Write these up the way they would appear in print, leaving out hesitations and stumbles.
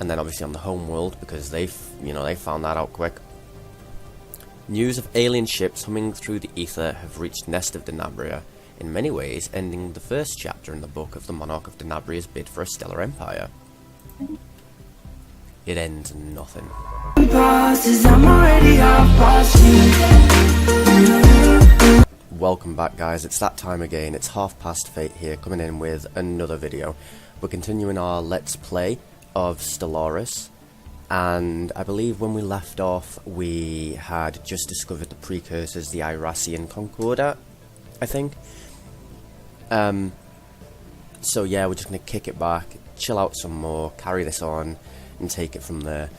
and then obviously on the home world, because they found that out quick. News of alien ships humming through the ether have reached Nest of Denabria, in many ways ending the first chapter in the book of the Monarch of Denabria's bid for a stellar empire. It ends in nothing. Welcome back, guys. It's that time again. It's half past Fate here, coming in with another video. We're continuing our Let's Play of Stellaris, and I believe when we left off we had just discovered the precursors, the Irasian Concordat, I think. So yeah, we're just going to kick it back, chill out some more, carry this on, and take it from there.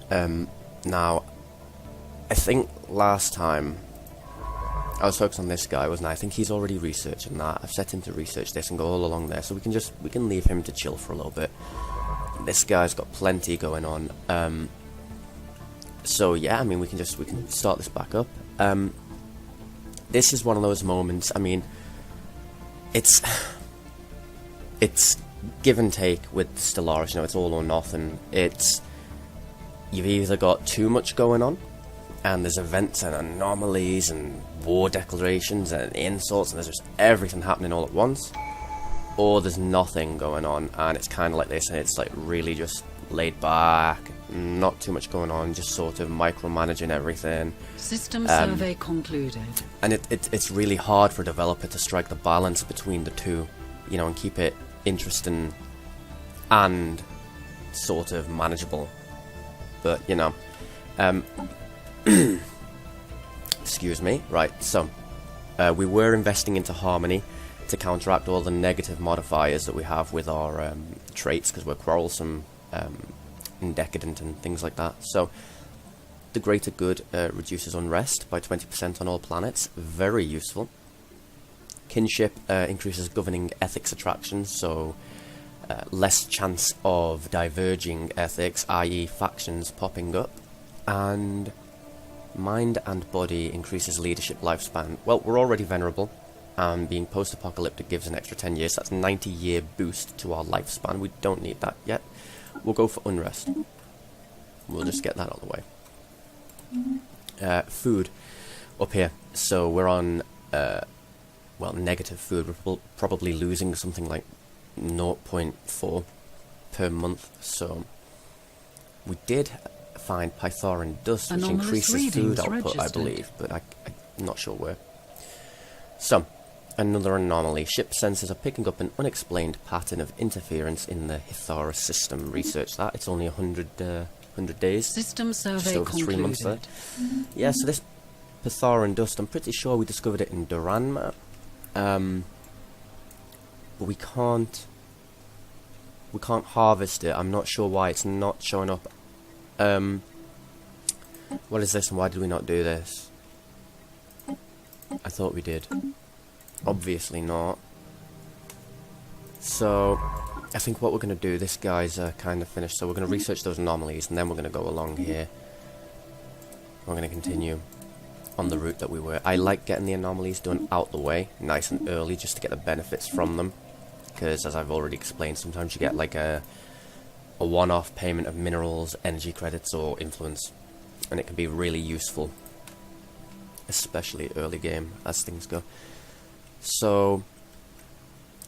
Now, I think last time I was focused on this guy, wasn't I? I think he's already researching that. I've set him to research this and go all along there, so we can leave him to chill for a little bit. This guy's got plenty going on. So yeah, I mean, we can start this back up. This is one of those moments. I mean, it's give and take with Stellaris. You know, it's all or nothing. You've either got too much going on, and there's events and anomalies and war declarations and insults, and there's just everything happening all at once, or there's nothing going on, and it's kind of like this, and it's like really just laid back, not too much going on, just sort of micromanaging everything. System survey concluded. And it's really hard for a developer to strike the balance between the two, you know, and keep it interesting and sort of manageable. But, you know, excuse me. Right, so we were investing into harmony to counteract all the negative modifiers that we have with our traits, because we're quarrelsome and decadent and things like that. So the greater good reduces unrest by 20% on all planets. Very useful. Kinship increases governing ethics attractions, so less chance of diverging ethics, i.e. factions popping up. And mind and body increases leadership lifespan. Well, we're already venerable, and being post-apocalyptic gives an extra 10 years. That's a 90-year boost to our lifespan. We don't need that yet. We'll go for unrest. We'll just get that out of the way. Food up here. So we're on well, negative food. We're probably losing something like 0.4 per month. So we did find Pythoran dust, which increases food output, I believe, but I'm not sure where. So, another anomaly. Ship sensors are picking up an unexplained pattern of interference in the Hythara system. Research that. It's only 100 days. System survey just over 3 months there. Yeah, so this Pythoran dust, I'm pretty sure we discovered it in Duranma. But we can't harvest it. I'm not sure why it's not showing up. What is this, and why did we not do this? I thought we did. Obviously not. So I think what we're going to do, this guy's kind of finished, so we're going to research those anomalies, and then we're going to go along here. We're going to continue on the route that we were. I like getting the anomalies done out the way, nice and early, just to get the benefits from them. Because, as I've already explained, sometimes you get like a one-off payment of minerals, energy credits, or influence, and it can be really useful, especially early game as things go. So,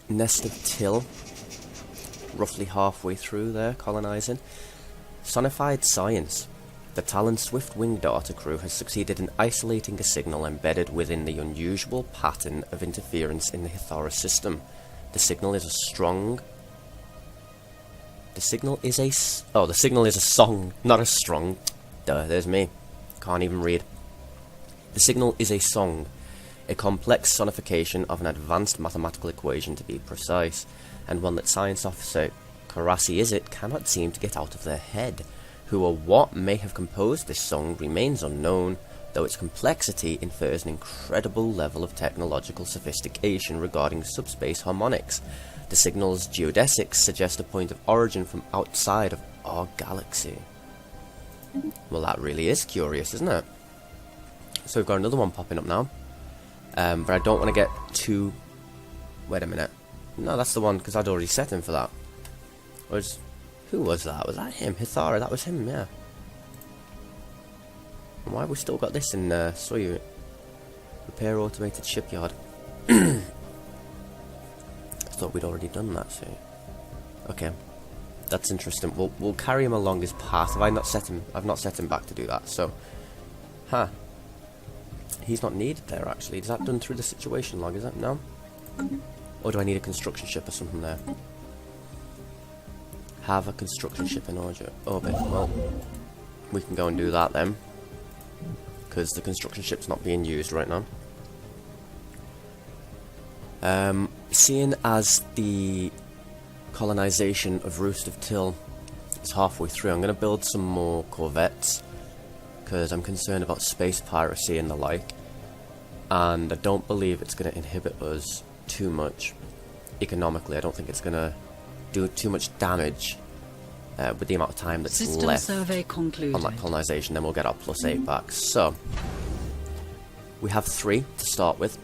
Nest of Till, roughly halfway through there, colonizing. Sonified science. The Talon's swift-winged data crew has succeeded in isolating a signal embedded within the unusual pattern of interference in the Hythara system. The signal is a strong... The signal is a song, not a strong. Duh, there's me. Can't even read. The signal is a song, a complex sonification of an advanced mathematical equation, to be precise, and one that Science Officer Karasi Izzet cannot seem to get out of their head. Who or what may have composed this song remains unknown, though its complexity infers an incredible level of technological sophistication regarding subspace harmonics. The signal's geodesics suggest a point of origin from outside of our galaxy. Well, that really is curious, isn't it? So we've got another one popping up now. But I don't want to get too... Wait a minute. No, that's the one, because I'd already set him for that. Who was that? Was that him? Hithara, that was him, yeah. And why have we still got this in Soyuz? Repair automated shipyard. I thought we'd already done that, see. Okay. That's interesting. We'll carry him along his path. I've not set him back to do that, so. Huh. He's not needed there, actually. Is that done through the situation log, is it? No? Or do I need a construction ship or something there? Have a construction ship in orbit. Well, we can go and do that then. Because the construction ship's not being used right now. Seeing as the colonization of Roost of Till is halfway through, I'm going to build some more corvettes. Because I'm concerned about space piracy and the like. And I don't believe it's going to inhibit us too much economically. I don't think it's going to do too much damage with the amount of time that's System left survey concluded. on that colonization. Then we'll get our +8 back. So, we have 3 to start with.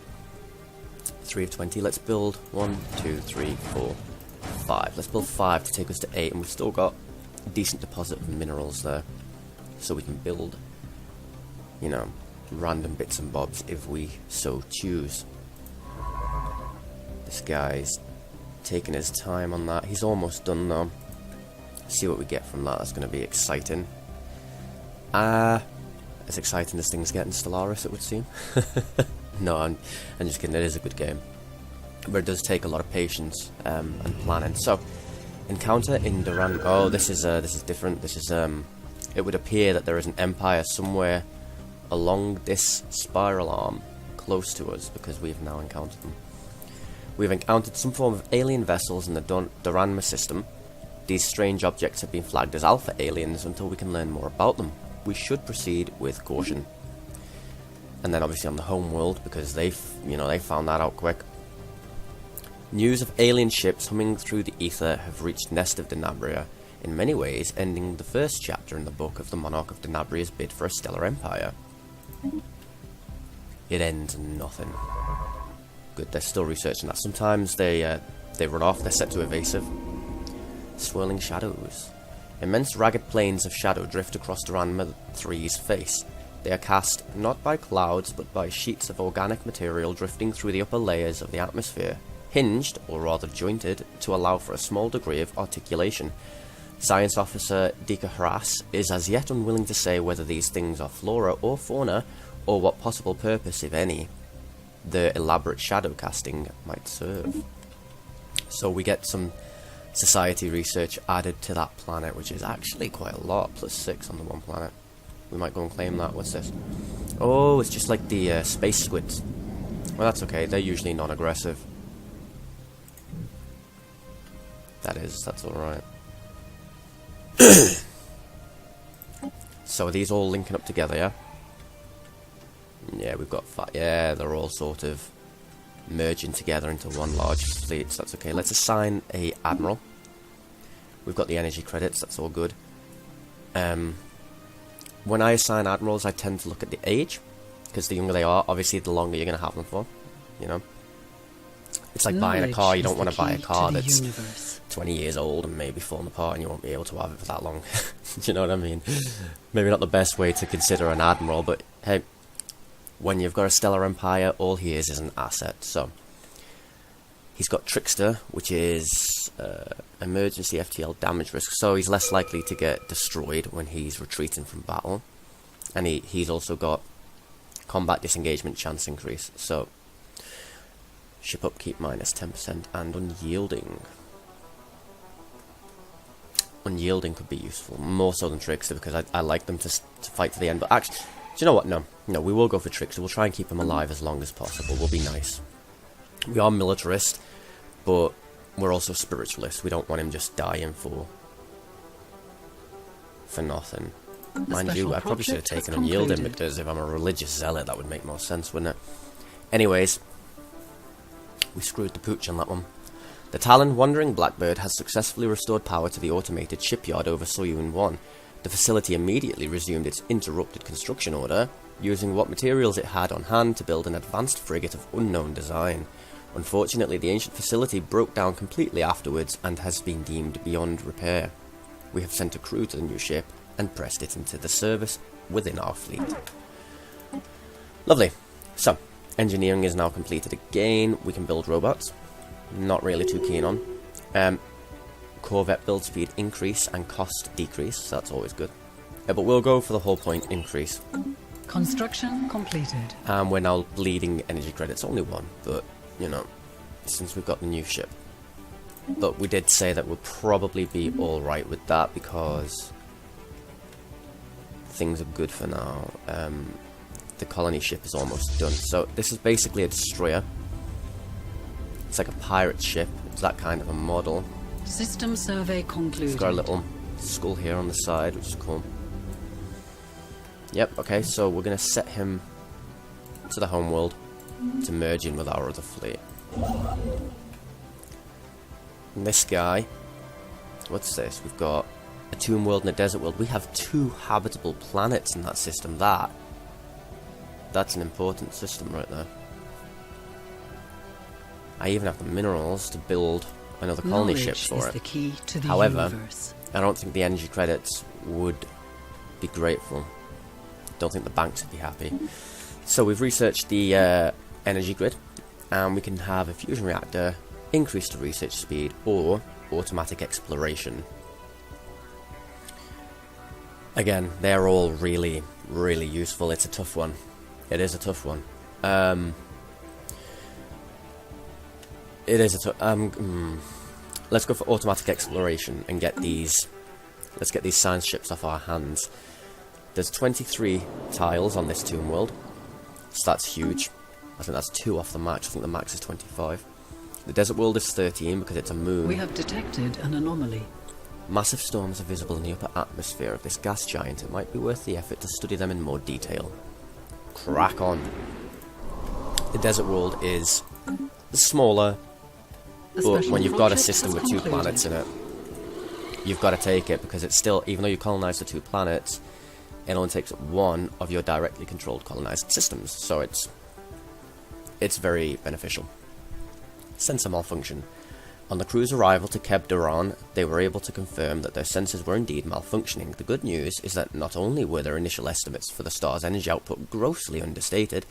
3 of 20. Let's build 1, 2, 3, 4, 5. Let's build 5 to take us to 8. And we've still got a decent deposit of minerals there. So we can build, you know, random bits and bobs if we so choose. This guy's taking his time on that. He's almost done though. See what we get from that. That's going to be exciting. As exciting as things get in Stellaris, it would seem. No, I'm just kidding. It is a good game, but it does take a lot of patience and planning. So, encounter in Duran. Oh, this is different. This is It would appear that there is an empire somewhere along this spiral arm close to us, because we've now encountered them. We've encountered some form of alien vessels in the Duranma system. These strange objects have been flagged as alpha aliens until we can learn more about them. We should proceed with caution. And then obviously on the home world, because they found that out quick. News of alien ships humming through the ether have reached Nest of Denabria, in many ways ending the first chapter in the book of the Monarch of Denabria's bid for a stellar empire. It ends in nothing. Good, they're still researching that. Sometimes they run off, they're set to evasive. Swirling shadows. Immense ragged planes of shadow drift across Duranma 3's face. They are cast not by clouds but by sheets of organic material drifting through the upper layers of the atmosphere, hinged, or rather jointed, to allow for a small degree of articulation. Science officer Dika Haras is as yet unwilling to say whether these things are flora or fauna, or what possible purpose, if any, the elaborate shadow casting might serve. So we get some society research added to that planet, which is actually quite a lot, +6 on the one planet. We might go and claim that. What's this? Oh, it's just like the space squids. Well, that's okay, they're usually non-aggressive. That's alright. So are these all linking up together, yeah? Yeah, we've got yeah, they're all sort of merging together into one large fleet, so that's okay. Let's assign a admiral. We've got the energy credits, that's all good. When I assign admirals, I tend to look at the age, because the younger they are, obviously the longer you're going to have them for, you know? It's like buying a car. You don't want to buy a car that's 20 years old and maybe falling apart and you won't be able to have it for that long. Do you know what I mean? Maybe not the best way to consider an admiral, but hey, when you've got a stellar empire, all he is an asset. So, he's got Trickster, which is emergency FTL damage risk, so he's less likely to get destroyed when he's retreating from battle. And he's also got combat disengagement chance increase, so ship upkeep -10% and unyielding. Unyielding could be useful, more so than Trickster, because I like them to fight to the end. But actually, do you know what? No, we will go for Trickster. We'll try and keep him alive as long as possible. We'll be nice. We are militarist, but we're also spiritualist. We don't want him just dying for nothing. Mind you, I probably should have taken Unyielding, because if I'm a religious zealot, that would make more sense, wouldn't it? Anyways, we screwed the pooch on that one. The Talon Wandering Blackbird has successfully restored power to the automated shipyard over Soyun 1. The facility immediately resumed its interrupted construction order, using what materials it had on hand to build an advanced frigate of unknown design. Unfortunately, the ancient facility broke down completely afterwards and has been deemed beyond repair. we have sent a crew to the new ship and pressed it into the service within our fleet. Lovely. So, engineering is now completed again. We can build robots. Not really too keen on. Corvette build speed increase and cost decrease, so that's always good. But we'll go for the whole point increase. Construction completed. And we're now bleeding energy credits, only one, but, you know, since we've got the new ship. But we did say that we'll probably be alright with that because things are good for now. The colony ship is almost done. So this is basically a destroyer. It's like a pirate ship. It's that kind of a model. System survey concluded. It's got a little skull here on the side, which is cool. Yep, okay, so we're going to set him to the homeworld to merge in with our other fleet. And this guy, what's this? We've got a tomb world and a desert world. We have 2 habitable planets in that system. That's an important system right there. I even have the minerals to build another colony ship for it. The key to the However, universe. I don't think the energy credits would be grateful. Don't think the banks would be happy. So we've researched the energy grid, and we can have a fusion reactor, increase the research speed, or automatic exploration. Again, they're all really, really useful. It's a tough one. It is a tough one. It is a tough... let's go for automatic exploration and get these... Let's get these science ships off our hands. There's 23 tiles on this tomb world, so that's huge. I think that's 2 off the max. I think the max is 25. The desert world is 13 because it's a moon. We have detected an anomaly. Massive storms are visible in the upper atmosphere of this gas giant. It might be worth the effort to study them in more detail. Crack on. The desert world is smaller, but when you've got a system with 2 planets in it, you've got to take it, because it's still, even though you colonize the 2 planets, it only takes 1 of your directly controlled colonized systems, so it's very beneficial. Sensor malfunction. On the crew's arrival to Kebdaron, they were able to confirm that their sensors were indeed malfunctioning. The good news is that not only were their initial estimates for the star's energy output grossly understated,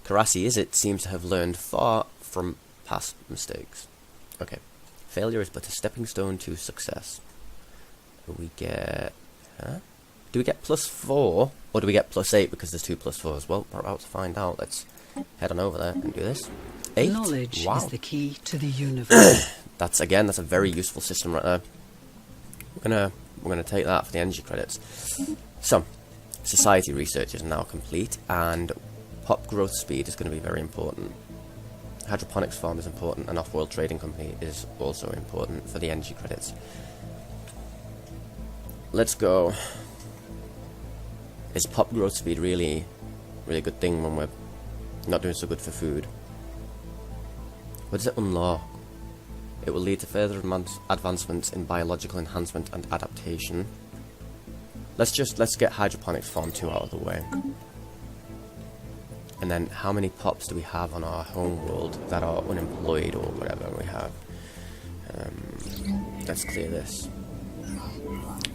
Karasi Izzet seems to have learned far from past mistakes. Okay, failure is but a stepping stone to success. We get... Do we get +4, or do we get +8 because there's 2 +4s? Well, we're about to find out. Let's head on over there and do this. 8? Knowledge Wow. is the key to the universe. That's a very useful system right there. We're gonna take that for the energy credits. So, society research is now complete, and pop growth speed is going to be very important. Hydroponics farm is important, and off-world trading company is also important for the energy credits. Let's go. Is pop growth speed really a good thing when we're not doing so good for food? What does it unlock? It will lead to further advancements in biological enhancement and adaptation. Let's get hydroponics farm 2 out of the way. And then how many pops do we have on our home world that are unemployed or whatever we have? Let's clear this.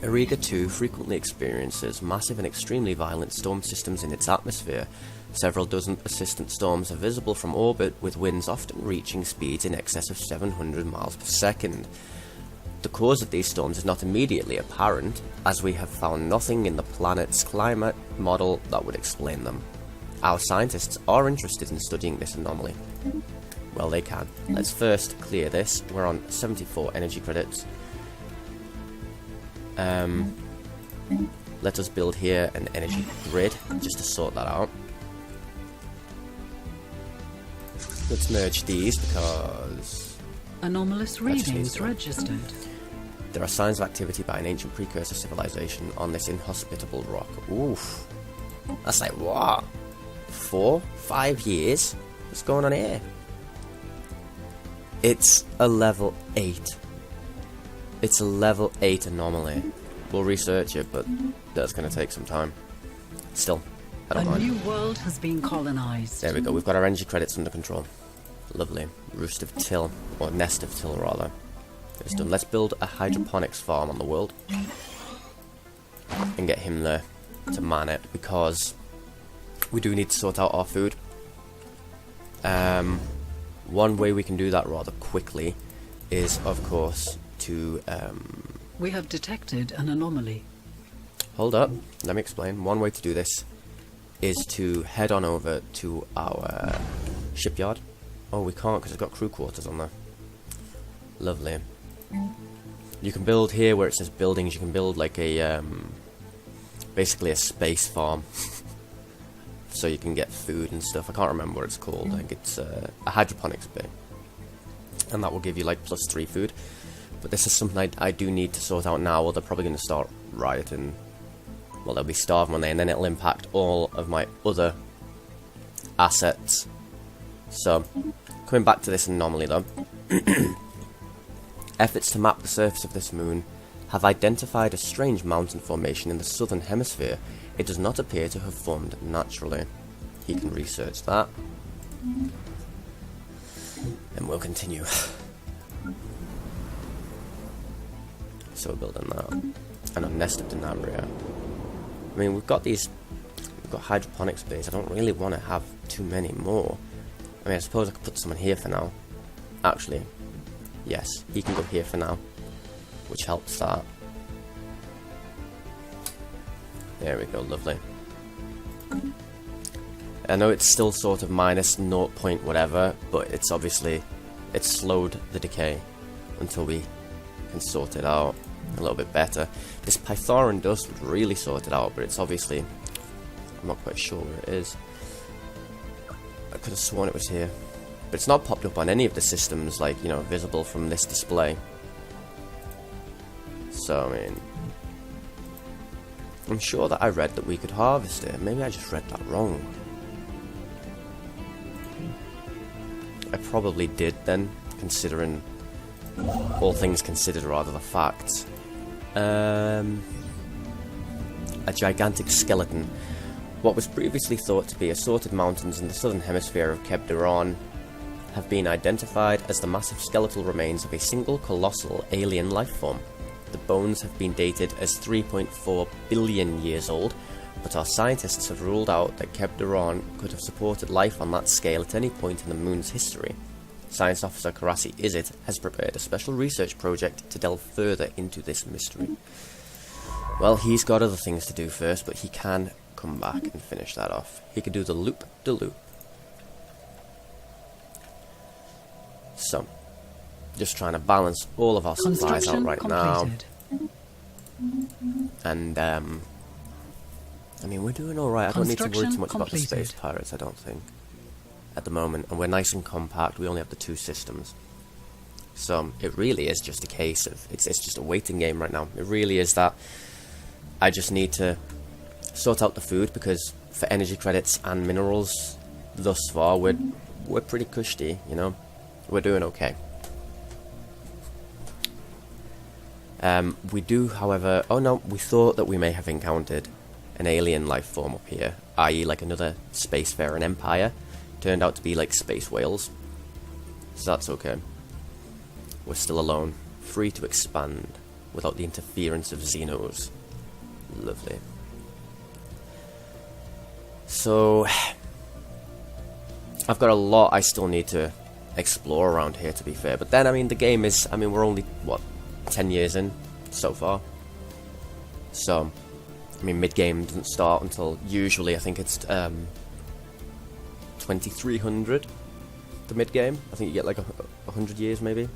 Ariga 2 frequently experiences massive and extremely violent storm systems in its atmosphere. Several dozen persistent storms are visible from orbit, with winds often reaching speeds in excess of 700 miles per second. The cause of these storms is not immediately apparent, as we have found nothing in the planet's climate model that would explain them. Our scientists are interested in studying this anomaly. Well, they can. Let's first clear this. We're on 74 energy credits. Let us build here an energy grid, just to sort that out. Let's merge these, because... Anomalous readings registered. There are signs of activity by an ancient precursor civilization on this inhospitable rock. Oof. That's like, what? 4-5 years? What's going on here? It's a level 8. It's a level 8 anomaly. We'll research it, but that's going to take some time. Still, I don't mind. A new world has been colonized. There we go. We've got our energy credits under control. Lovely. Roost of Till, or Nest of Till, rather. It's done. Let's build a hydroponics farm on the world and get him there to man it, because we do need to sort out our food. One way we can do that rather quickly is, of course, to We have detected an anomaly. hold up, let me explain. One way to do this is to head on over to our shipyard. Oh, we can't because it's got crew quarters on there. Lovely. You can build here where it says buildings. You can build like a basically a space farm, so you can get food and stuff. I can't remember what it's called. I think it's a hydroponics bay, and that will give you like +3 food. But this is something I do need to sort out now, or they're probably going to start rioting. Well, they'll be starving one day, and then it'll impact all of my other assets. So, coming back to this anomaly though. Efforts to map the surface of this moon have identified a strange mountain formation in the southern hemisphere. It does not appear to have formed naturally. He can research that. And we'll continue. So we're building that. And a nest of Denaria. I mean, we've got hydroponics bays. I don't really want to have too many more. I mean, I suppose I could put someone here for now. Actually, yes, he can go here for now, which helps that. There we go, lovely. I know it's still sort of minus 0 point whatever, but it's obviously, it's slowed the decay until we can sort it out a little bit better. This Pytharan dust would really sort it out, but it's obviously, I'm not quite sure where it is. I could have sworn it was here, but it's not popped up on any of the systems, like, you know, visible from this display. So, I mean, I'm sure that I read that we could harvest it. Maybe I just read that wrong. I probably did then, considering, all things considered, rather, the facts. A gigantic skeleton. What was previously thought to be assorted mountains in the southern hemisphere of Kebderon have been identified as the massive skeletal remains of a single colossal alien life form. The bones have been dated as 3.4 billion years old, but our scientists have ruled out that Kebderon could have supported life on that scale at any point in the moon's history. Science Officer Karasi Izzet has prepared a special research project to delve further into this mystery. Well, he's got other things to do first, but he can come back and finish that off. He can do the loop-de-loop. So, just trying to balance all of our supplies out right now. And, I mean, we're doing alright. I don't need to worry too much about the space pirates, I don't think, at the moment. And we're nice and compact. We only have the 2 systems. So, it really is just a case of, it's just a waiting game right now. It really is that I just need to sort out the food, because for energy credits and minerals, thus far, we're pretty cushy, you know? We're doing okay. We do, however... Oh no, we thought that we may have encountered an alien life form up here, i.e. like another spacefaring empire. Turned out to be like space whales. So that's okay. We're still alone, free to expand, without the interference of Xenos. Lovely. So... I've got a lot I still need to explore around here, to be fair. But then, I mean, the game is... I mean, we're only, what, 10 years in so far? So, I mean, mid-game doesn't start until, usually, I think it's 2300, the mid-game. I think you get like 100 years, maybe.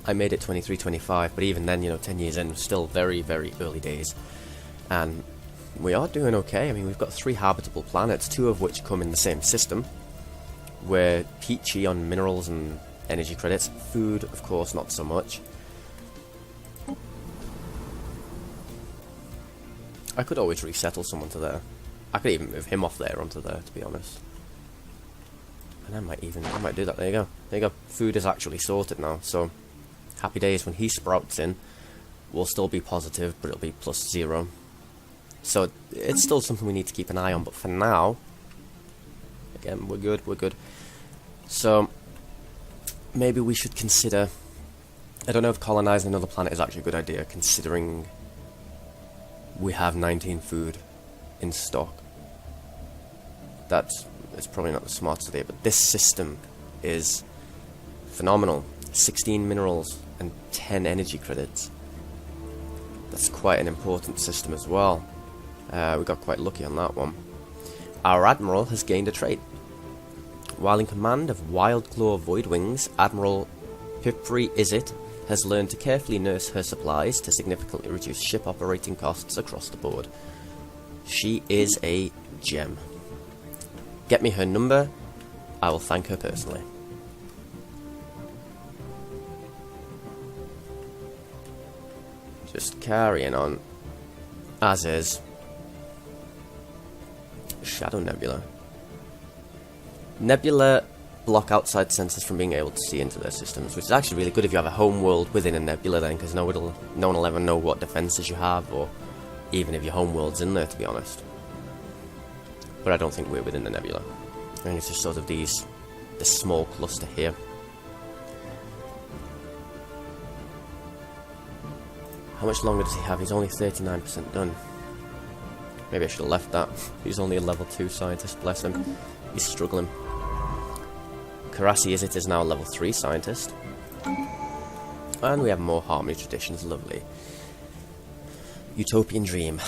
I made it 2325, but even then, you know, 10 years in, still very, very early days. And we are doing okay. I mean, we've got 3 habitable planets, 2 of which come in the same system. We're peachy on minerals and energy credits. Food, of course, not so much. I could always resettle someone to there. I could even move him off there onto there, to be honest. And I might do that. There you go. There you go. Food is actually sorted now, so happy days. When he sprouts in, we'll still be positive, but it'll be +0. So it's still something we need to keep an eye on, but for now, again, we're good. So maybe we should consider I don't know if colonizing another planet is actually a good idea, considering we have 19 food in stock. It's probably not the smartest idea, but this system is phenomenal. 16 minerals and 10 energy credits. That's quite an important system as well. We got quite lucky on that one. Our Admiral has gained a trait. While in command of Wildclaw Voidwings, Admiral Pipri Izzet has learned to carefully nurse her supplies to significantly reduce ship operating costs across the board. She is a gem. Get me her number, I will thank her personally. Just carrying on, as is. Shadow Nebula. Nebula block outside sensors from being able to see into their systems, which is actually really good if you have a home world within a nebula then, because no one will ever know what defenses you have, or even if your home world's in there, to be honest. But I don't think we're within the nebula. I think it's just sort of this small cluster here. How much longer does he have? He's only 39% done. Maybe I should have left that. He's only a level 2 scientist, bless him. He's struggling. Karasi Izzet is now a level 3 scientist. And we have more Harmony traditions, lovely. Utopian Dream.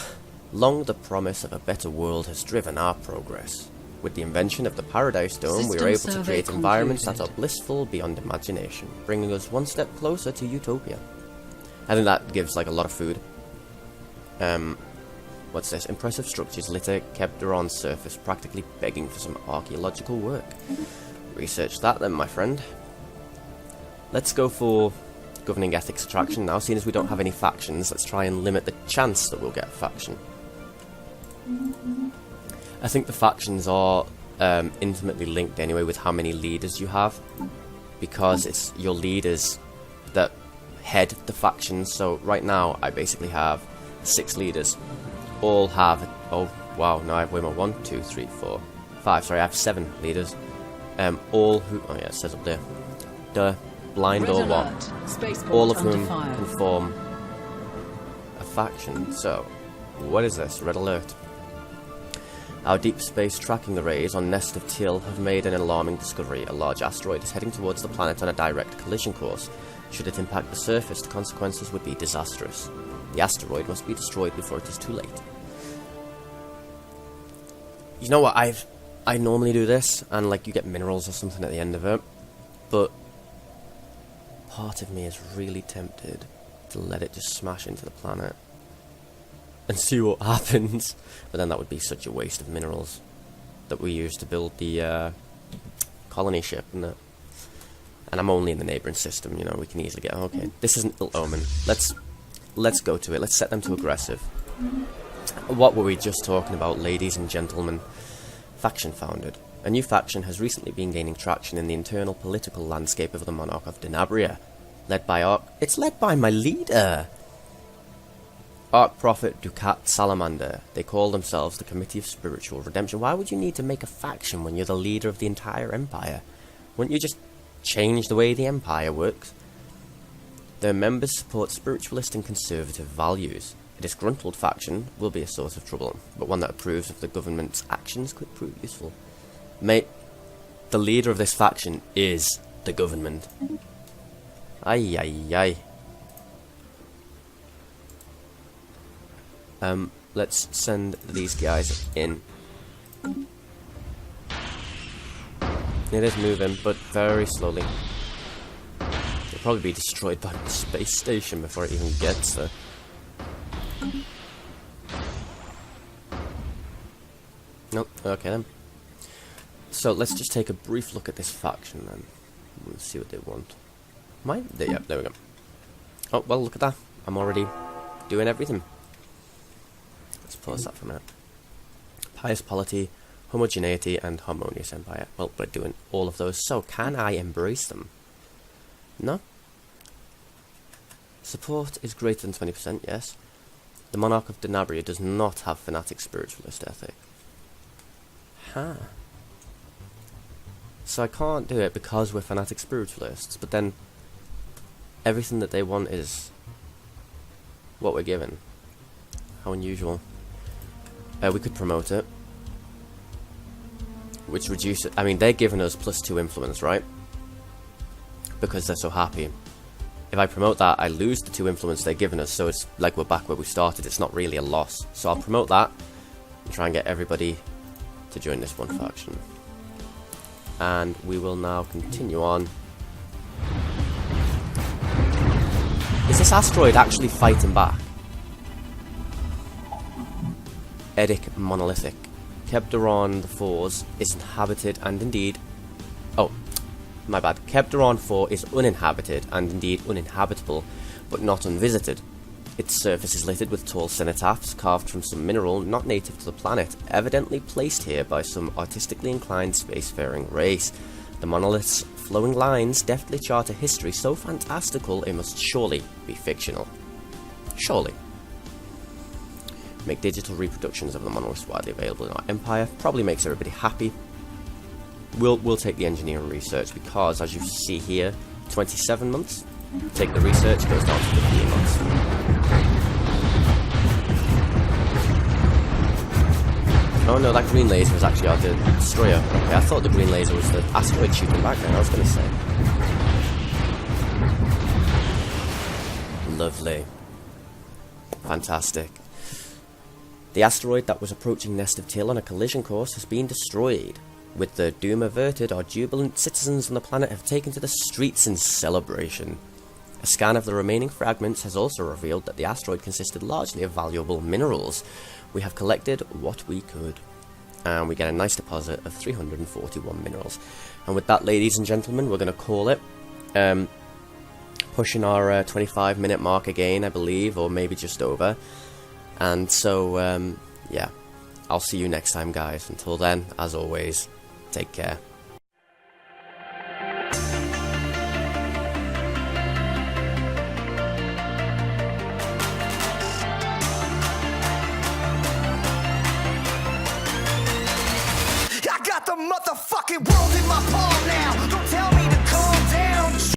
Long the promise of a better world has driven our progress. With the invention of the Paradise Dome, we are able to create environments that are blissful beyond imagination, bringing us one step closer to utopia. I think that gives like a lot of food. What's this? Impressive structures litter Kebderon's surface, practically begging for some archaeological work. Research that then, my friend. Let's go for governing ethics attraction now. Seeing as we don't have any factions, let's try and limit the chance that we'll get a faction. I think the factions are intimately linked anyway with how many leaders you have, because it's your leaders that head the factions. So right now I basically have 6 leaders. All have, oh wow, no I have way more, 1, 2, 3, 4, 5, sorry I have 7 leaders. All who, oh yeah it says up there, duh, blind or what, all of whom can form a faction. So, what is this? Red alert. Our deep space tracking arrays on Nest of Till have made an alarming discovery. A large asteroid is heading towards the planet on a direct collision course. Should it impact the surface, the consequences would be disastrous. The asteroid must be destroyed before it is too late. You know what, I normally do this, and like you get minerals or something at the end of it, but part of me is really tempted to let it just smash into the planet and see what happens. But then that would be such a waste of minerals that we use to build the colony ship, isn't it? And I'm only in the neighbouring system, you know, we can easily get, okay, this is an ill omen. Let's go to it, let's set them to aggressive. What were we just talking about, ladies and gentlemen? Faction founded. A new faction has recently been gaining traction in the internal political landscape of the Monarch of Denabria. Led by it's led by my leader! Archprophet Ducat Salamander. They call themselves the Committee of Spiritual Redemption. Why would you need to make a faction when you're the leader of the entire Empire? Wouldn't you just change the way the Empire works? Their members support spiritualist and conservative values. A disgruntled faction will be a source of trouble, but one that approves of the government's actions could prove useful. Mate, the leader of this faction is the government. Ay, ay, ay. Let's send these guys in. It is moving, but very slowly. They'll probably be destroyed by the space station before it even gets there. Nope, okay then. So let's just take a brief look at this faction then. Let's see what they want. Yeah, there we go. Oh, well, look at that. I'm already doing everything. Let's pause that for a minute. Pious polity, homogeneity, and harmonious empire. Well, we're doing all of those, so can I embrace them? No? Support is greater than 20%, yes. The Monarch of Denabria does not have fanatic spiritualist ethic. Huh. So I can't do it because we're fanatic spiritualists, but then everything that they want is what we're given. How unusual. We could promote it, which reduces... I mean, they're giving us +2 influence, right? Because they're so happy. If I promote that, I lose the 2 influence they're giving us, so it's like we're back where we started. It's not really a loss. So I'll promote that and try and get everybody to join this one faction. And we will now continue on. Is this asteroid actually fighting back? Edic Monolithic. Kebderon the 4's is inhabited and indeed... Oh, my bad. Kebderon 4 is uninhabited and indeed uninhabitable, but not unvisited. Its surface is littered with tall cenotaphs carved from some mineral not native to the planet, evidently placed here by some artistically inclined spacefaring race. The monolith's flowing lines deftly chart a history so fantastical it must surely be fictional. Surely. Make digital reproductions of the monoliths widely available in our empire. Probably makes everybody happy. We'll take the engineering research because, as you see here, 27 months. Take the research, goes down to 15 months. Oh no, that green laser was actually our destroyer. Okay, I thought the green laser was the asteroid shooting back then, I was going to say. Lovely. Fantastic. The asteroid that was approaching Nest of Till on a collision course has been destroyed. With the doom averted, our jubilant citizens on the planet have taken to the streets in celebration. A scan of the remaining fragments has also revealed that the asteroid consisted largely of valuable minerals. We have collected what we could, and we get a nice deposit of 341 minerals. And with that, ladies and gentlemen, we're going to call it. Pushing our 25-minute mark again, I believe, or maybe just over. And so, yeah, I'll see you next time, guys. Until then, as always, take care. I got the motherfucking world in my palm now. Don't tell